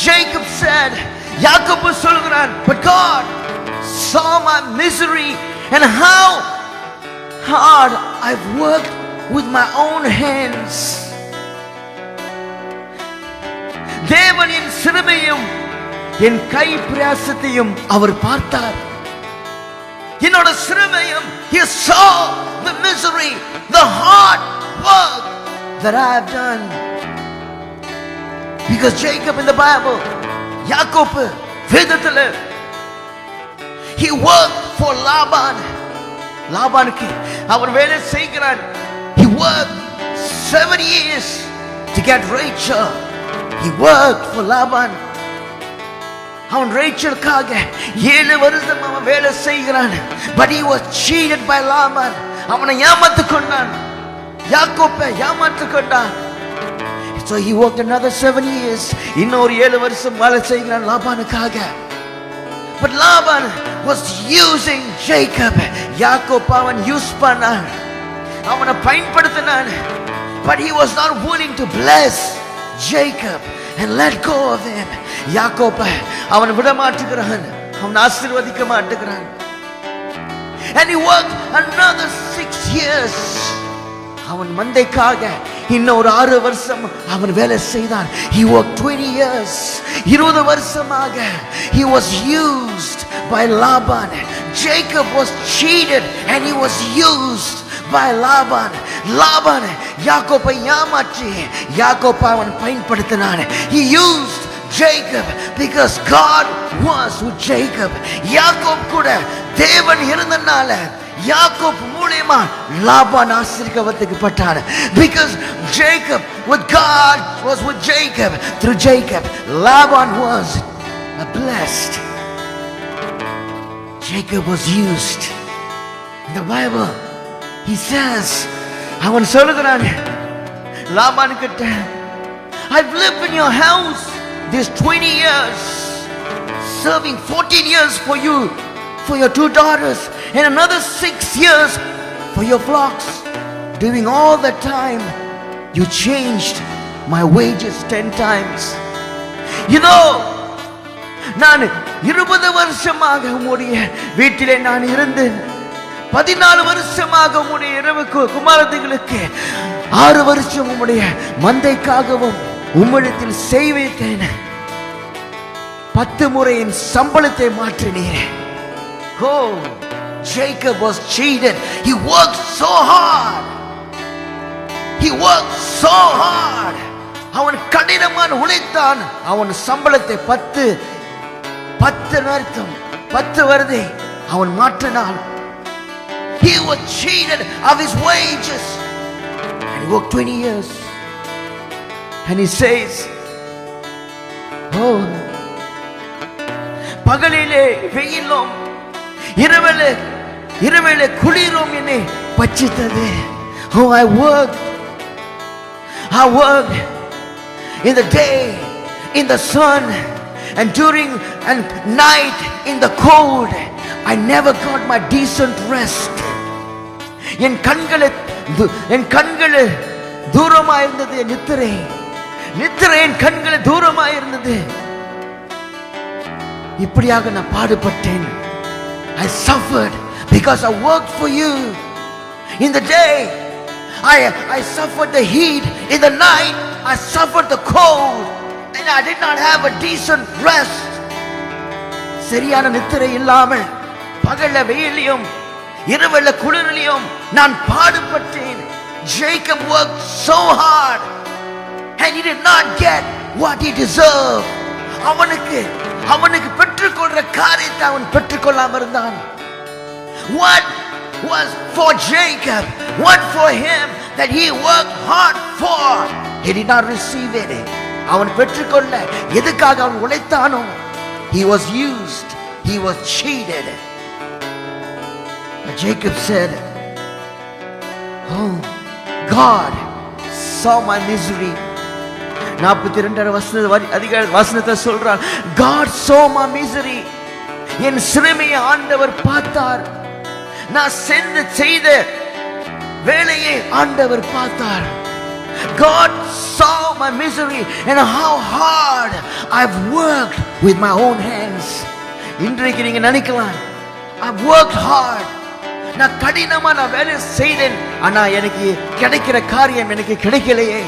Jacob said, யாக்கோபு சொல்கிறான், but God saw my misery and how hard I've worked with my own hands. தேவன் என் சிறுமையும் என் கை பிரயாசத்தையும் அவர் பார்த்தார். என்னோட சிறுமையும், he saw the misery, the hard work that I have done. Because Jacob in the Bible, யாக்கோபு வேதத்துல, he worked for Laban. லாபானுக்கு அவர் வேலை செய்கிறார். He worked 7 years to get Rachel. He worked for Laban. அவன் ரேச்சலுக்காக 7 வருஷம் அவன் வேலை செய்கிறான். But he was cheated by Laban. அவனை ஏமாத்து கொண்டான், யாக்கோபை ஏமாத்து கொண்டான். So he worked another 7 years. இன்னொரு 7 வருஷம் வேலை செய்கிறான் லாபானுக்காக. But Laban was using Jacob. Yakob அவன் யூஸ் பண்ணான், அவனை பயன்படுத்தினான். But he was not willing to bless Jacob and let go of him. Yakob அவன் விட மாட்டுகிறான், அவன் ஆசீர்வதிக்க மாட்டுகிறான். And he worked another 6 years. அவன் மந்தைக்காக இன்னொரு 6 வருஷம் அவன் வேலை செய்தான். He worked 20 years. 20 வருஷமாக he was used by Laban. Jacob was cheated and he was used by Laban. Laban யாக்கோபை ஏமாற்றி யாக்கோபை அவன் பயன்படுத்தினான். He used Jacob because God was with Jacob. Yakob கூட தேவன் இருந்தனால யாக்கோப் மூலமா Laban ஆசீர்வதிக்கப்பட்டான். Because Jacob with God was with Jacob. Through Jacob, Laban was blessed. Jacob was used. In the Bible, he says, அவன் சொல்லுகிறான் லாபான் கிட்ட, I've lived in your house these 20 years, serving 14 years for you, for your 2 daughters, and another 6 years for your flocks. During all that time, you changed my wages 10 times. You know, நான் 20 வருஷமாக உம்முடைய வீட்டிலே நான் இருந்தேன். 14 வருஷமாக உம்முடைய இரவு குமாரத்திகளுக்கு 6 வருஷம் உம்முடைய மந்தைக்காகவும் உம்மிடத்தில் செய்வேன். 10 முறை என் சம்பளத்தை மாற்றினீர். Oh, Jacob was cheated. He worked so hard. He worked so hard. அவன் கடினமான உழைத்தான். அவன் சம்பளத்தை 10 வருதை அவன் மாற்றினான். He was cheated of his wages. And he worked 20 years. And he says, oh, பகலிலே வெயிலும் இரவிலே குளிரும் என்னை பட்சித்தது. Oh, I worked in the day in the sun and during and night in the cold. I never got my decent rest. என் கண்களே தூரமாக இருந்தது. நித்திரை என் கண்களே தூரமாக இருந்தது. இப்படியாக நான் பாடுபட்டேன். I suffered because I worked for you. In the day I suffered the heat. In the night I suffered the cold, and I did not have a decent rest. சரியான நித்திரை இல்லாமல் பகல்ல வெயிலையும் இரவுல குளிரிலையும் நான் பாடுபட்டேன். Jacob worked so hard and he did not get what he deserved. அவனுக்கு பெற்றுக்கொள்ற காரியத்தை அவன் பெற்றுக்கொள்ளாம இருந்தான். What was for Jacob, what for him that he worked hard for, he did not receive it. அவன் பெற்றுக்கொள்ள எதுக்காக அவன் உழைத்தானோ, he was used, he was cheated. But Jacob said, oh, God saw my misery. 42 வசனத்தை சொல்றான், God saw my misery. என் சிறுமையை ஆண்டவர் பார்த்தார். நான் செய்த வேலையை ஆண்டவர் பார்த்தார். God saw my misery and how hard I've worked with my own hands. இன்றைக்கு நீங்க நினைக்கலாம், I've worked hard. நான் கடினமா நான் வேலை செய்தேன், ஆனா எனக்கு கிடைக்கிற காரியம் எனக்கு கிடைக்கலையே.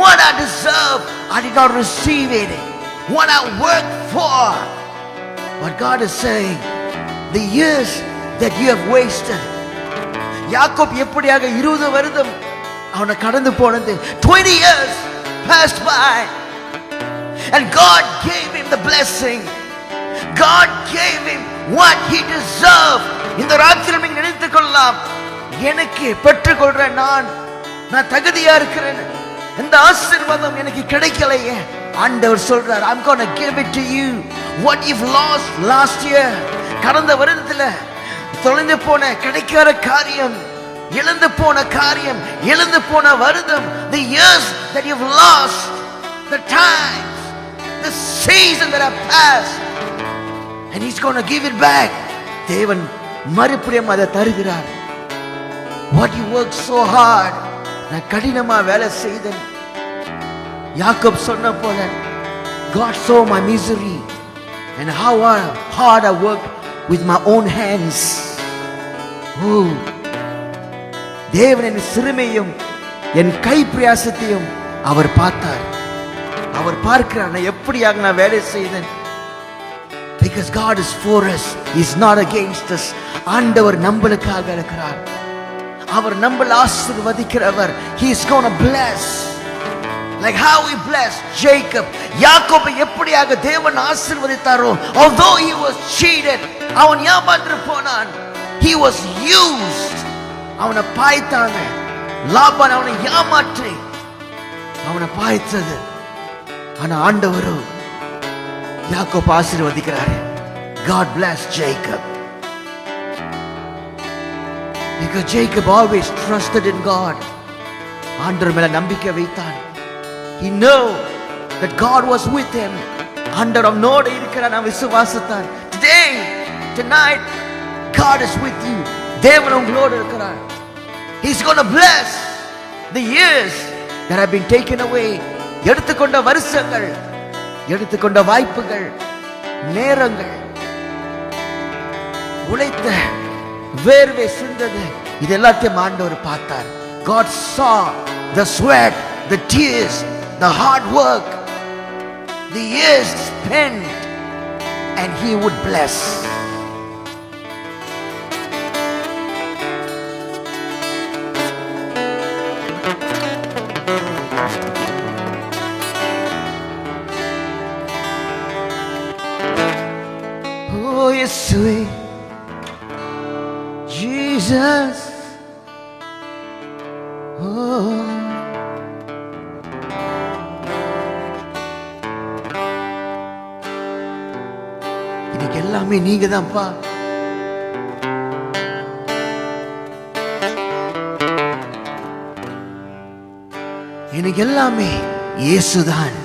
What I deserve, I did not receive it. What I worked for. But God is saying, the years that you have wasted. Yakob எப்படியாக 20 வருடம் அவனை கடந்து போனது. 20 years passed by and God gave him the blessing. God gave him what he deserved. இந்த ராத்திரி நீங்க நினைத்துக் கொள்ளலாம், எனக்கு பெற்றுக்கொள்ற நான் தகுதியா இருக்கிறேன், இந்த ஆசீர்வாதம் எனக்கு கிடைக்கலையே. ஆண்டவர் சொல்றார், I'm going to give it to you. What you've lost last year, கடந்த வருடத்துல தொலைந்து போன கிடைக்காத காரியம், இழந்து போன காரியம், இழந்து போன வருடம், the years that you've lost, the times, the season that have passed, and he's going to give it back. தேவன் மறுபடியும் அதை தருகிறார். What you worked so hard, நான் கடினமா வேலை செய்தேன். யாக்கோப் சொன்ன போல, God saw my misery and how hard I worked with my own hands. Oh, தேவன் என் சிறுமையும் என் கை பிரயாசத்தையும் அவர் பார்த்தார். அவர் பார்க்கிறார் நான் எப்படியாக நான் வேலை செய்தேன். Because God is for us, He is not against us. ஆண்டவர் நம்மளுக்காக இருக்கிறார். அவர் நம்மளை ஆசீர்வதிக்கிறவர். He is going to bless. Like how He blessed Jacob. யாக்கோபை எப்படியாக தேவன் ஆசீர்வதித்தாரோ, although he was cheated, அவன் ஏமாற்று போனான். He was used. அவனை பாய்த்தாங்க. லாபான் அவனை ஏமாற்றி அவனை பாய்த்தது. ஆனா ஆண்டவரோ யாக்கோபை ஆசீர்வதிக்கிறார். God bless Jacob. Because Jacob always trusted in God. ஆண்டவர் மேல நம்பிக்கை வைத்தான். He knew that God was with him. ஆண்டவர் அவனோடு இருக்கிறார், நான் விசுவாசித்தான். Today, tonight, God is with you. தேவன் உங்களோடு இருக்கிறார். He's going to bless the years that have been taken away. எடுத்துக்கொண்ட வருஷங்கள், எடுத்துக்கொண்ட வாய்ப்புகள், நேரங்கள், உழைத்த வேர்வை சிந்தது, இது எல்லாத்தையும் ஆண்டவர் பார்த்தார். God saw the sweat, the tears, the hard work, the years spent, and He would bless. Oh, yes, sweet Jesus. Oh, இன்னைக்கு எல்லாமே நீங்க தான்ப்பா. இன்னைக்கு எல்லாமே இயேசுதான்.